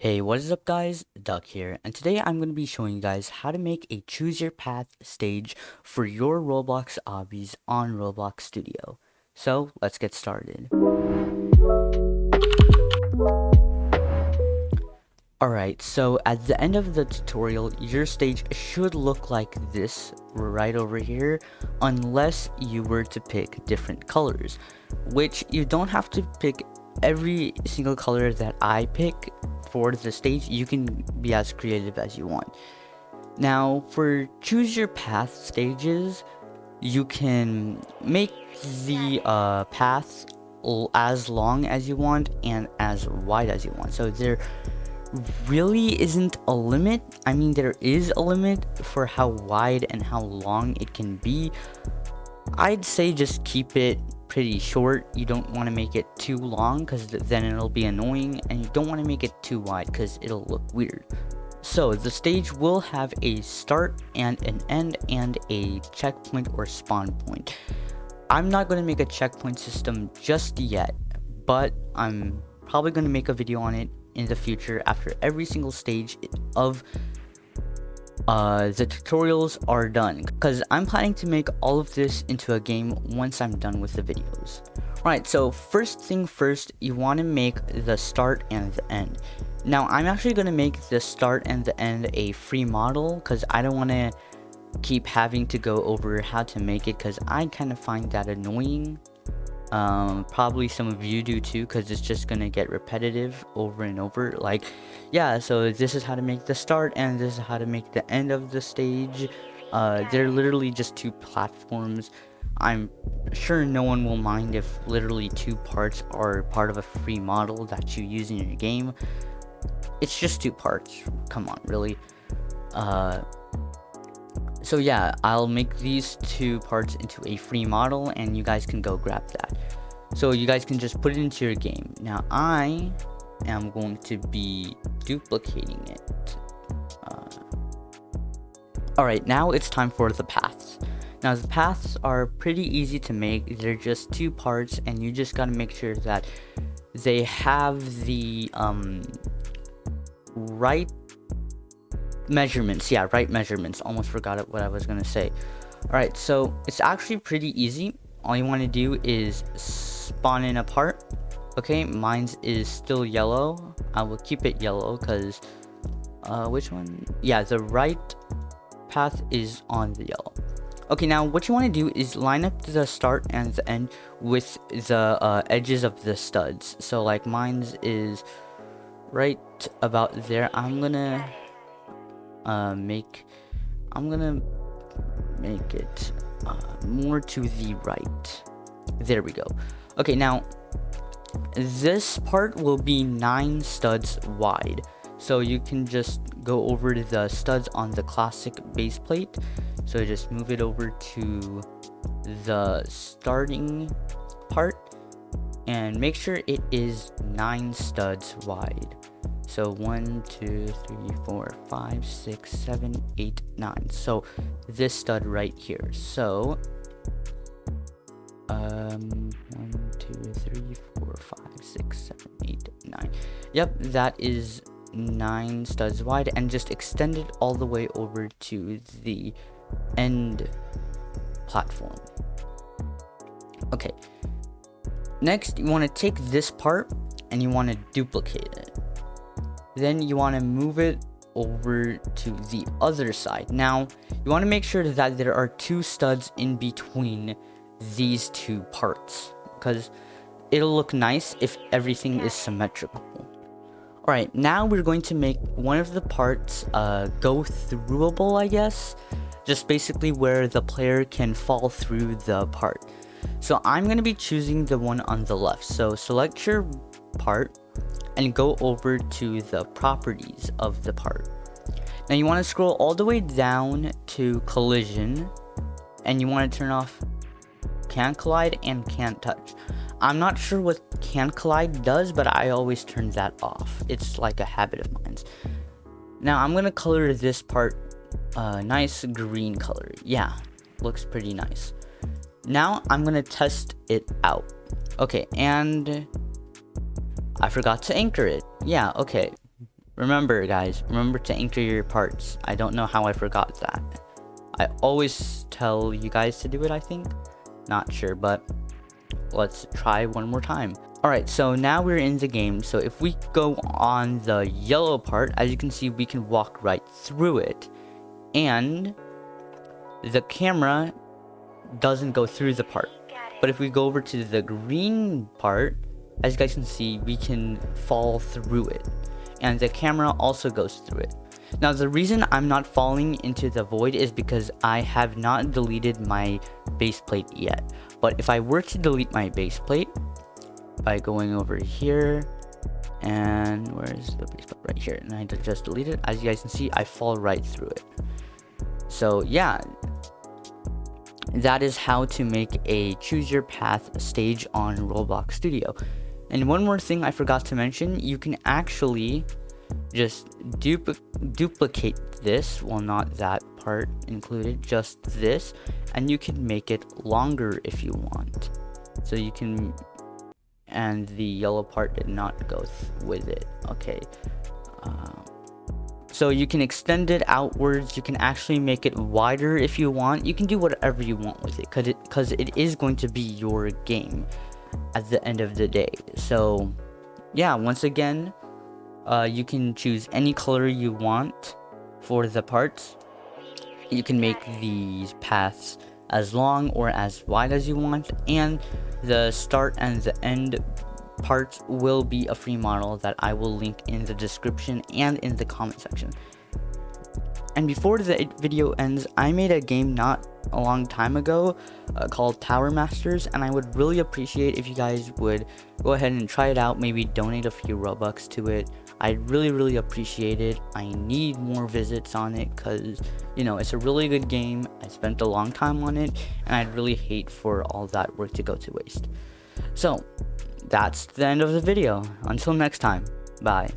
Hey, what is up guys? Duck here, and today I'm going to be showing you guys how to make a choose your path stage for your Roblox obbies on Roblox Studio. So, let's get started. Alright, so at the end of the tutorial, your stage should look like this right over here, unless you were to pick different colors, which you don't have to pick every single color that I pick for the stage. You can be as creative as you want. Now, for choose your path stages, you can make the paths as long as you want and as wide as you want. So there really isn't a limit. I mean, there is a limit for how wide and how long it can be. I'd say just keep it pretty short. You don't want to make it too long because then it'll be annoying, and you don't want to make it too wide because it'll look weird. So the stage will have a start and an end and a checkpoint or spawn point. I'm not going to make a checkpoint system just yet, but I'm probably going to make a video on it in the future after every single stage of the tutorials are done, because I'm planning to make all of this into a game once I'm done with the videos. Right, so first thing first, you want to make the start and the end. Now I'm actually going to make the start and the end a free model because I don't want to keep having to go over how to make it, because I kind of find that annoying. Probably some of you do too, because it's just gonna get repetitive over and over. Like, yeah, so this is how to make the start and this is how to make the end of the stage. They're literally just two platforms. I'm sure no one will mind if literally two parts are part of a free model that you use in your game. It's just two parts, come on, really. So yeah, I'll make these two parts into a free model and you guys can go grab that. So you guys can just put it into your game. Now I am going to be duplicating it. Alright, now it's time for the paths. Now the paths are pretty easy to make. They're just two parts and you just gotta make sure that they have the right measurements. Yeah, right measurements. Almost forgot what I was gonna say. Alright, so it's actually pretty easy. All you want to do is spawn in a part. Okay, mine is still yellow. I will keep it yellow because which one? Yeah, the right path is on the yellow. Okay, now what you want to do is line up the start and the end with the edges of the studs. So like mine's is right about there. I'm gonna make it more to the right. There we go. Okay, now this part will be 9 studs wide, so you can just go over to the studs on the classic base plate. So just move it over to the starting part and make sure it is 9 studs wide. So 1, 2, 3, 4, 5, 6, 7, 8, 9. So this stud right here. So 1, 2, 3, 4, 5, 6, 7, 8, 9. Yep, that is 9 studs wide, and just extend it all the way over to the end platform. Okay. Next, you want to take this part and you want to duplicate it. Then you want to move it over to the other side. Now, you want to make sure that there are 2 studs in between these 2 parts, because it'll look nice if everything is symmetrical. Alright, now we're going to make one of the parts go throughable, I guess. Just basically where the player can fall through the part. So I'm going to be choosing the one on the left. So select your part and go over to the properties of the part. Now you want to scroll all the way down to collision, and you want to turn off can't collide and can't touch. I'm not sure what can't collide does, but I always turn that off. It's like a habit of mine. Now I'm going to color this part nice green color. Yeah, looks pretty nice. Now I'm going to test it out. Okay, and I forgot to anchor it. Yeah, okay. Remember guys, remember to anchor your parts. I don't know how I forgot that. I always tell you guys to do it, I think. Not sure, but let's try one more time. Alright, so now we're in the game. So if we go on the yellow part, as you can see, we can walk right through it. And the camera doesn't go through the part. But if we go over to the green part, as you guys can see, we can fall through it. And the camera also goes through it. Now the reason I'm not falling into the void is because I have not deleted my base plate yet. But if I were to delete my base plate by going over here, and where's the base plate? Right here, and I just delete it, as you guys can see, I fall right through it. So yeah, that is how to make a choose your path stage on Roblox Studio. And one more thing I forgot to mention, you can actually just duplicate this, well, not that part included, just this, and you can make it longer if you want. So you can, and the yellow part did not go with it. Okay, so you can extend it outwards. You can actually make it wider if you want. You can do whatever you want with it, because it is going to be your game at the end of the day. So yeah, once again, you can choose any color you want for the parts. You can make these paths as long or as wide as you want, and the start and the end parts will be a free model that I will link in the description and in the comment section. And before the video ends, I made a game not a long time ago called Tower Masters, and I would really appreciate if you guys would go ahead and try it out, maybe donate a few Robux to it. I'd really appreciate it. I need more visits on it because, you know, it's a really good game. I spent a long time on it, and I'd really hate for all that work to go to waste. So that's the end of the video. Until next time, bye.